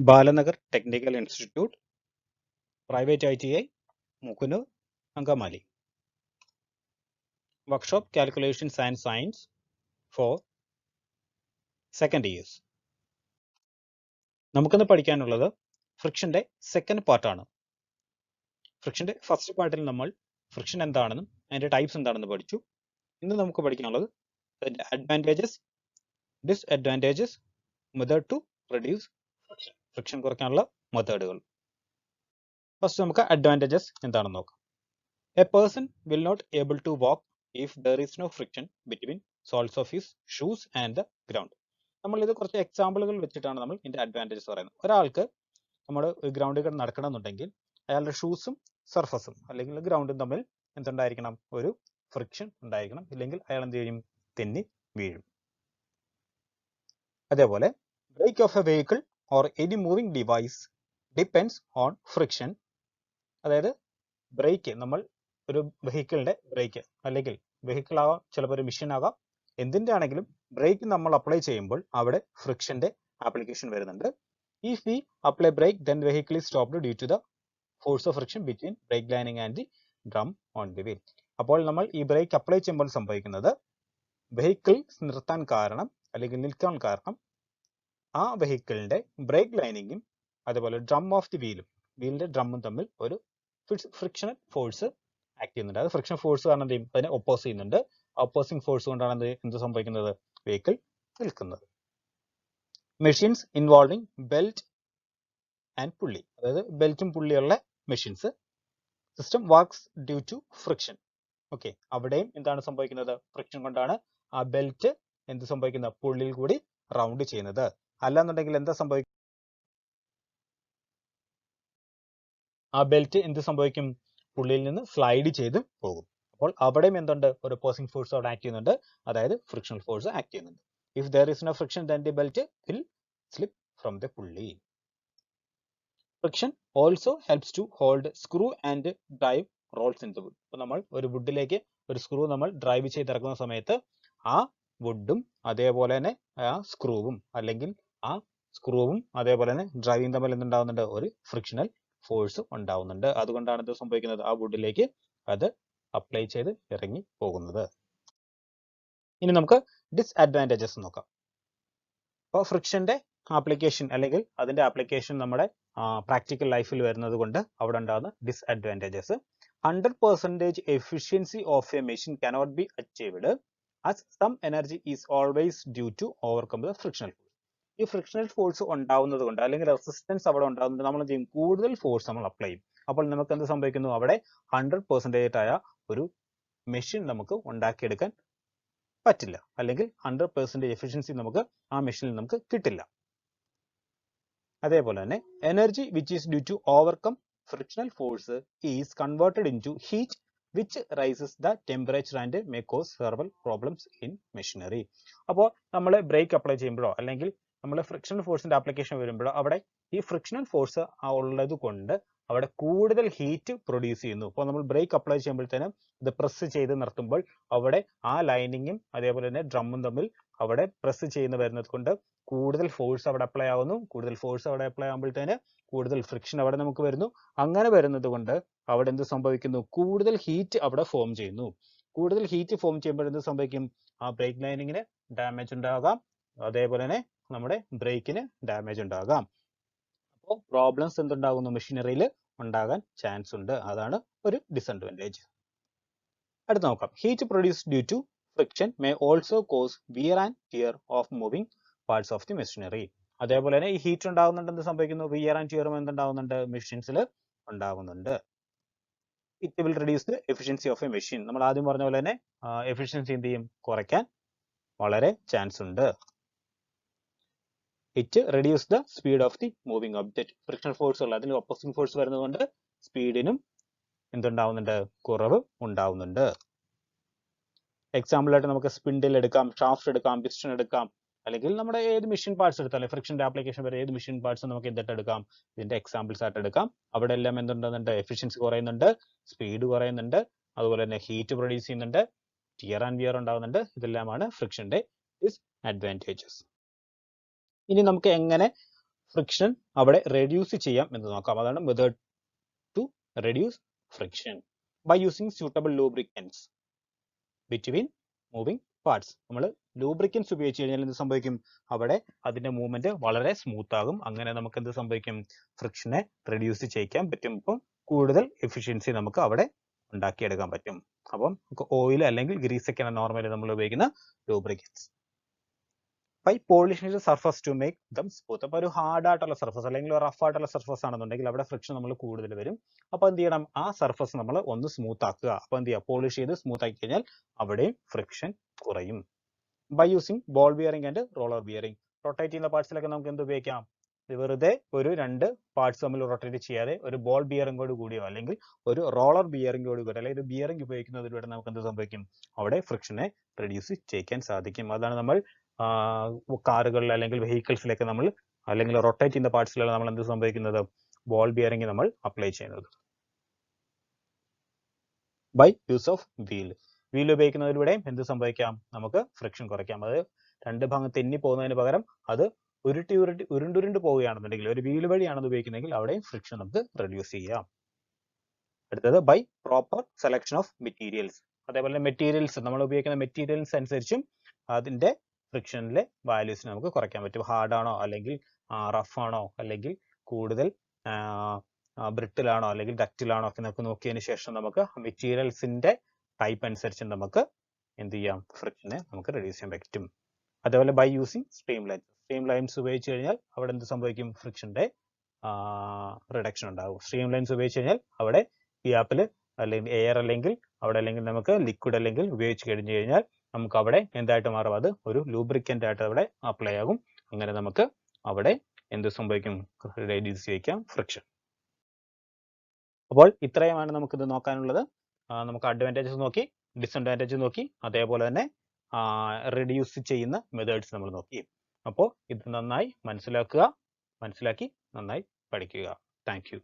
Balanagar technical institute, private ITI, Mukunur, Angamali. Workshop Calculations and Science for second years. നമുക്കിന്ന് പഠിക്കാനുള്ളത് ഫ്രിക്ഷന്റെ second പാർട്ടാണ്. ഫ്രിക്ഷന്റെ first പാർട്ടിൽ നമ്മൾ ഫ്രിക്ഷൻ എന്താണെന്നും അതിന്റെ ടൈപ്സ് എന്താണെന്ന് പഠിച്ചു. ഇന്ന് നമുക്ക് പഠിക്കാനുള്ളത് advantages, disadvantages, method to reduce friction. Friction കുറയ്ക്കാനുള്ള മെത്തേഡുകൾ. ഫസ്റ്റ് നമുക്ക് അഡ്വാൻറ്റേജസ് എന്താണെന്ന് നോക്കാം. A person will not able to walk if there is no friction between soles of his shoes and the ground. നമ്മൾ ഇത് കുറച്ച് എക്സാമ്പിളുകൾ വെച്ചിട്ടാണ് നമ്മൾ ഇതിന്റെ അഡ്വാൻറ്റേജസ് പറയുന്നത്. ഒരാൾക്ക് നമ്മൾ ഗ്രൗണ്ടിൽ നടക്കണമെന്നുണ്ടെങ്കിൽ അയാളുടെ ഷൂസും സർഫസും അല്ലെങ്കിൽ ഗ്രൗണ്ടും തമ്മിൽ എന്തുണ്ടായിരിക്കണം? ഒരു ഫ്രിക്ഷൻ ഉണ്ടായിരിക്കണം. ഇല്ലെങ്കിൽ അയാൾ എന്ത് ചെയ്യും? തെന്നി വീഴും. അതേപോലെ brake of a vehicle or any moving device depends on friction. അതായത് ബ്രേക്ക്, നമ്മൾ ഒരു വെഹിക്കിളിന്റെ ബ്രേക്ക് അല്ലെങ്കിൽ വെഹിക്കിൾ ആകാം, ചിലപ്പോൾ ഒരു മെഷീൻ ആകാം, എന്തിന്റെ ആണെങ്കിലും ബ്രേക്ക് നമ്മൾ അപ്ലൈ ചെയ്യുമ്പോൾ അവിടെ ഫ്രിക്ഷന്റെ ആപ്ലിക്കേഷൻ വരുന്നുണ്ട്. If we apply brake then vehicle is stopped due to the force of friction between brake lining and the drum on the wheel. അപ്പോൾ നമ്മൾ ഈ ബ്രേക്ക് അപ്ലൈ ചെയ്യുമ്പോൾ സംഭവിക്കുന്നത് വെഹിക്കിൾ നിർത്താൻ കാരണം അല്ലെങ്കിൽ നിൽക്കാൻ കാരണം ആ വെഹിക്കിളിന്റെ ബ്രേക്ക് ലൈനിങ്ങും അതുപോലെ ഡ്രം ഓഫ് ദി വീലിന്റെ ഡ്രമ്മും തമ്മിൽ ഒരു ഫ്രിക്ഷണൽ ഫോഴ്സ് ആക്ട് ചെയ്യുന്നുണ്ട്. അത് ഫ്രിക്ഷൻ ഫോഴ്സ് കാരണം എന്ത് ചെയ്യും? അതിനെ ഒപ്പോസ് ചെയ്യുന്നുണ്ട്. ഒപ്പോസിംഗ് ഫോഴ്സ് കൊണ്ടാണ് എന്ത് സംഭവിക്കുന്നത്? വെഹിക്കിൾ നിൽക്കുന്നത്. Machines involving belt and pulley, അതായത് ബെൽറ്റും പുള്ളിയുള്ള machines. System works due to friction. Okay, അവിടെയും എന്താണ് സംഭവിക്കുന്നത്? ഫ്രിക്ഷൻ കൊണ്ടാണ് ആ ബെൽറ്റ് എന്ത് സംഭവിക്കുന്നത്? പുള്ളിയിൽ കൂടി റൗണ്ട് ചെയ്യുന്നത്. അല്ലാന്നുണ്ടെങ്കിൽ എന്താ സംഭവിക്കും? ആ ബെൽറ്റ് എന്ത് സംഭവിക്കും? പുള്ളിയിൽ നിന്ന് സ്ലൈഡ് ചെയ്ത് പോകും. അപ്പോൾ അവിടെയും എന്തുണ്ട്? ഒരു ഒപ്പോസിംഗ് ഫോഴ്സ് അവിടെ ആക്ട് ചെയ്യുന്നുണ്ട്, അതായത് ഫ്രിക്ഷണൽ ഫോഴ്സ് ആക്ട് ചെയ്യുന്നുണ്ട്. If there is no friction then the belt will slip from the pulley. Friction also helps to hold screw and drive rolls in the wood. അപ്പോൾ നമ്മൾ ഒരു വുഡിലേക്ക് ഒരു screw നമ്മൾ drive ചെയ്തിറക്കുന്ന സമയത്ത് ആ വുഡും അതേപോലെ തന്നെ ആ സ്ക്രൂവും അതേപോലെ തന്നെ ഡ്രൈവിംഗ് തമ്മിൽ എന്തുണ്ടാവുന്നുണ്ട്? ഒരു ഫ്രിക്ഷണൽ ഫോഴ്സ് ഉണ്ടാവുന്നുണ്ട്. അതുകൊണ്ടാണ് ഇത് സംഭവിക്കുന്നത്? ആ വുഡിലേക്ക് അത് അപ്ലൈ ചെയ്ത് ഇറങ്ങി പോകുന്നത്. ഇനി നമുക്ക് ഡിസ്അഡ്വാൻറ്റേജസ് നോക്കാം. അപ്പോൾ ഫ്രിക്ഷന്റെ ആപ്ലിക്കേഷൻ അല്ലെങ്കിൽ അതിന്റെ ആപ്ലിക്കേഷൻ നമ്മുടെ പ്രാക്ടിക്കൽ ലൈഫിൽ വരുന്നത് കൊണ്ട് അവിടെ ഉണ്ടാകുന്ന disadvantages. 100% efficiency of a machine cannot be achieved as some energy is always due to overcome the frictional force. ഈ ഫ്രിക്ഷണൽ ഫോഴ്സ് ഉണ്ടാവുന്നത് കൊണ്ട് അല്ലെങ്കിൽ റെസിസ്റ്റൻസ് അവിടെ ഉണ്ടാകുന്നത് നമ്മൾ എന്ത് ചെയ്യും? കൂടുതൽ ഫോഴ്സ് നമ്മൾ അപ്ലൈ ചെയ്യും. അപ്പോൾ നമുക്ക് എന്ത് സംഭവിക്കുന്നു? അവിടെ 100% ആയ ഒരു മെഷീൻ നമുക്ക് ഉണ്ടാക്കിയെടുക്കാൻ പറ്റില്ല, അല്ലെങ്കിൽ 100% എഫിഷ്യൻസി നമുക്ക് ആ മെഷീനിൽ നമുക്ക് കിട്ടില്ല. അതേപോലെ തന്നെ energy which is due to overcome frictional force is converted in to heat which rises the temperature and may cause several problems in machinery. അപ്പോൾ നമ്മൾ ബ്രേക്ക് അപ്ലൈ ചെയ്യുമ്പോഴോ അല്ലെങ്കിൽ നമ്മൾ ഫ്രിക്ഷണൽ ഫോഴ്സിന്റെ ആപ്ലിക്കേഷൻ വരുമ്പോഴോ അവിടെ ഈ ഫ്രിക്ഷണൽ ഫോഴ്സ് ഉള്ളത് കൊണ്ട് അവിടെ കൂടുതൽ ഹീറ്റ് പ്രൊഡ്യൂസ് ചെയ്യുന്നു. അപ്പോൾ നമ്മൾ ബ്രേക്ക് അപ്ലൈ ചെയ്യുമ്പോഴത്തേനും ഇത് പ്രസ് ചെയ്ത് നിർത്തുമ്പോൾ അവിടെ ആ ലൈനിങ്ങും അതേപോലെ തന്നെ ഡ്രമ്മും തമ്മിൽ അവിടെ പ്രസ് ചെയ്യുന്ന വരുന്നത് കൊണ്ട് കൂടുതൽ ഫോഴ്സ് അവിടെ അപ്ലൈ ആവുന്നു. കൂടുതൽ ഫോഴ്സ് അവിടെ അപ്ലൈ ആകുമ്പോഴത്തേന് കൂടുതൽ ഫ്രിക്ഷൻ അവിടെ നമുക്ക് വരുന്നു. അങ്ങനെ വരുന്നത് കൊണ്ട് അവിടെ എന്ത് സംഭവിക്കുന്നു? കൂടുതൽ ഹീറ്റ് അവിടെ ഫോം ചെയ്യുന്നു. കൂടുതൽ ഹീറ്റ് ഫോം ചെയ്യുമ്പോൾ എന്ത് സംഭവിക്കും? ആ ബ്രേക്ക് ലൈനിങ്ങിന് ഡാമേജ് ഉണ്ടാകാം, അതേപോലെ തന്നെ നമ്മുടെ ബ്രേക്കിന് ഡാമേജ് ഉണ്ടാകാം. അപ്പോൾ പ്രോബ്ലംസ് എന്തുണ്ടാകുന്നു? മെഷീനറിയിൽ ഉണ്ടാകാൻ ചാൻസ് ഉണ്ട്. അതാണ് ഒരു ഡിസഡ്വാൻറ്റേജ്. അടുത്ത് നോക്കാം. Heat produced due to friction may also cause wear and tear of moving parts of the machinery. അതേപോലെ തന്നെ ഈ ഹീറ്റ് ഉണ്ടാകുന്നുണ്ട്, എന്ത് സംഭവിക്കുന്നു? Wear and ടിയറും എന്തുണ്ടാകുന്നുണ്ട്? മെഷീൻസിൽ ഉണ്ടാകുന്നുണ്ട്. It will reduce the efficiency of A machine. നമ്മൾ ആദ്യം പറഞ്ഞ പോലെ തന്നെ എഫിഷ്യൻസി എന്ത് ചെയ്യും? കുറയ്ക്കാൻ വളരെ ചാൻസ് ഉണ്ട്. It reduce the speed of the moving object. Frictional force ഉള്ള അതിൽ ഒപ്പോസിംഗ് ഫോഴ്സ് വരുന്നതുകൊണ്ട് സ്പീഡിനും എന്തുണ്ടാവുന്നുണ്ട്? കുറവ് ഉണ്ടാവുന്നുണ്ട്. എക്സാമ്പിൾ ആയിട്ട് നമുക്ക് സ്പിൻഡിൽ എടുക്കാം, ഷാഫ്റ്റ് എടുക്കാം, പിസ്റ്റൺ എടുക്കാം, അല്ലെങ്കിൽ നമ്മുടെ ഏത് മെഷീൻ പാർട്സ് എടുത്താലും ഫ്രിക്ഷന്റെ ആപ്ലിക്കേഷൻ വരെ ഏത് മെഷീൻ പാർട്സ് നമുക്ക് എന്തിട്ട് എടുക്കാം? ഇതിന്റെ എക്സാമ്പിൾസ് ആയിട്ട് എടുക്കാം. അവിടെ എല്ലാം എന്തുണ്ടാകുന്നുണ്ട്? എഫിഷ്യൻസി കുറയുന്നുണ്ട്, സ്പീഡ് കുറയുന്നുണ്ട്, അതുപോലെ തന്നെ ഹീറ്റ് പ്രൊഡ്യൂസ് ചെയ്യുന്നുണ്ട്, ടിയർ ആൻഡ് വിയർ ഉണ്ടാകുന്നുണ്ട്. ഇതെല്ലാമാണ് ഫ്രിക്ഷന്റെ ഡിസ്അഡ്വാൻറ്റേജസ്. ഇനി നമുക്ക് എങ്ങനെ ഫ്രിക്ഷൻ അവിടെ റെഡ്യൂസ് ചെയ്യാം എന്ന് നോക്കാം. അതാണ് method to reduce friction by using suitable lubricants between moving parts. നമ്മൾ ലൂബ്രിക്കൻസ് ഉപയോഗിച്ച് കഴിഞ്ഞാൽ എന്ത് സംഭവിക്കും? അവിടെ അതിന്റെ മൂവ്മെന്റ് വളരെ സ്മൂത്ത് ആകും. അങ്ങനെ നമുക്ക് എന്ത് സംഭവിക്കും? ഫ്രിക്ഷനെ റെഡ്യൂസ് ചെയ്യിക്കാൻ പറ്റും. അപ്പം കൂടുതൽ എഫിഷ്യൻസി നമുക്ക് അവിടെ ഉണ്ടാക്കിയെടുക്കാൻ പറ്റും. അപ്പം ഓയിൽ അല്ലെങ്കിൽ ഗ്രീസ് ഒക്കെയാണ് നോർമലി നമ്മൾ ഉപയോഗിക്കുന്ന lubricants. By polishing the surface to make them smooth. അപ്പോൾ ഒരു ഹാർഡ് ആയിട്ടുള്ള സർഫസ് അല്ലെങ്കിൽ റഫ് ആയിട്ടുള്ള സർഫസ് ആണെന്നുണ്ടെങ്കിൽ അവിടെ ഫ്രിക്ഷൻ നമ്മൾ കൂടുതൽ വരും. അപ്പോൾ എന്ത് ചെയ്യണം? ആ സർഫസ് നമ്മൾ ഒന്ന് സ്മൂത്ത് ആക്കുക. അപ്പോൾ എന്ത് ചെയ്യുക? പോളിഷ് ചെയ്ത് സ്മൂത്ത് ആക്കി കഴിഞ്ഞാൽ അവിടെയും ഫ്രിക്ഷൻ കുറയും. By using ball bearing and roller bearing. Rotate ചെയ്യുന്ന പാർട്സിലൊക്കെ നമുക്ക് എന്ത് ഉപയോഗിക്കാം? വെറുതെ ഒരു രണ്ട് പാർട്സ് തമ്മിൽ റൊട്ടേറ്റ് ചെയ്യാതെ ഒരു ബോൾ ബിയറിംഗോട് കൂടിയോ അല്ലെങ്കിൽ ഒരു റോളർ ബിയറിംഗോട് കൂടി അല്ലെങ്കിൽ ഒരു ബിയറിംഗ് ഉപയോഗിക്കുന്നതിലൂടെ നമുക്ക് എന്ത് സംഭവിക്കും? അവിടെ ഫ്രിക്ഷനെ റെഡ്യൂസ് ചെയ്യിക്കാൻ സാധിക്കും. അതാണ് നമ്മൾ കാറുകളിൽ അല്ലെങ്കിൽ വെഹിക്കിൾസിലൊക്കെ നമ്മൾ അല്ലെങ്കിൽ റൊട്ടേറ്റ് ചെയ്യുന്ന പാർട്സിലാണ് നമ്മൾ എന്ത് സംഭവിക്കുന്നത്? ബോൾ ബിയറിംഗ് നമ്മൾ അപ്ലൈ ചെയ്യുന്നത്. ബൈ യൂസ് ഓഫ് വീൽ ഉപയോഗിക്കുന്നതിലൂടെ എന്ത് സംഭവിക്കാം? നമുക്ക് ഫ്രിക്ഷൻ കുറയ്ക്കാം. അത് രണ്ട് ഭാഗം തെന്നി പോകുന്നതിന് പകരം അത് ഉരുണ്ടുരുണ്ട് പോവുകയാണെന്നുണ്ടെങ്കിൽ ഒരു വീൽ വഴിയാണെന്ന് ഉപയോഗിക്കുന്നതെങ്കിൽ അവിടെ ഫ്രിക്ഷൻ നമുക്ക് റെഡ്യൂസ് ചെയ്യാം. അടുത്തത് by proper selection of materials. അതേപോലെ മെറ്റീരിയൽസ് നമ്മൾ ഉപയോഗിക്കുന്ന മെറ്റീരിയൽസ് അനുസരിച്ചും അതിന്റെ ഫ്രിക്ഷനിലെ വാല്യൂസിന് നമുക്ക് കുറയ്ക്കാൻ പറ്റും. ഹാർഡ് ആണോ അല്ലെങ്കിൽ റഫ് ആണോ അല്ലെങ്കിൽ കൂടുതൽ ബ്രിട്ടിൽ ആണോ അല്ലെങ്കിൽ ഡക്റ്റിൽ ആണോ ഒക്കെ നമുക്ക് നോക്കിയതിന് ശേഷം നമുക്ക് മെറ്റീരിയൽസിന്റെ ടൈപ്പ് അനുസരിച്ച് നമുക്ക് എന്ത് ചെയ്യാം? ഫ്രിക്ഷനെ നമുക്ക് റെഡ്യൂസ് ചെയ്യാൻ പറ്റും. അതേപോലെ ബൈ യൂസിങ് സ്ട്രീം ലൈൻസ് ഉപയോഗിച്ച് കഴിഞ്ഞാൽ അവിടെ എന്ത് സംഭവിക്കും? ഫ്രിക്ഷന്റെ റിഡക്ഷൻ ഉണ്ടാകും. സ്ട്രീം ലൈൻസ് ഉപയോഗിച്ച് കഴിഞ്ഞാൽ അവിടെ ഗ്യാപ്പിൽ അല്ലെങ്കിൽ എയർ അല്ലെങ്കിൽ അവിടെ അല്ലെങ്കിൽ നമുക്ക് ലിക്വിഡ് അല്ലെങ്കിൽ ഉപയോഗിച്ച് കഴിഞ്ഞു കഴിഞ്ഞാൽ നമുക്ക് അവിടെ എന്തായിട്ട് മാറും? അത് ഒരു ലൂബ്രിക്കന്റ് ആയിട്ട് അവിടെ അപ്ലൈ ആകും. അങ്ങനെ നമുക്ക് അവിടെ എന്ത് സംഭവിക്കും? റെഡ്യൂസ് ചെയ്യിക്കാം ഫ്രിക്ഷൻ. അപ്പോൾ ഇത്രയുമാണ് നമുക്കിത് നോക്കാനുള്ളത്. നമുക്ക് അഡ്വാൻറ്റേജസ് നോക്കി, ഡിസഡ്വാൻറ്റേജസ് നോക്കി, അതേപോലെ തന്നെ റെഡ്യൂസ് ചെയ്യുന്ന മെത്തേഡ്സ് നമ്മൾ നോക്കി. അപ്പോൾ ഇത് നന്നായി മനസ്സിലാക്കി നന്നായി പഠിക്കുക. Thank you.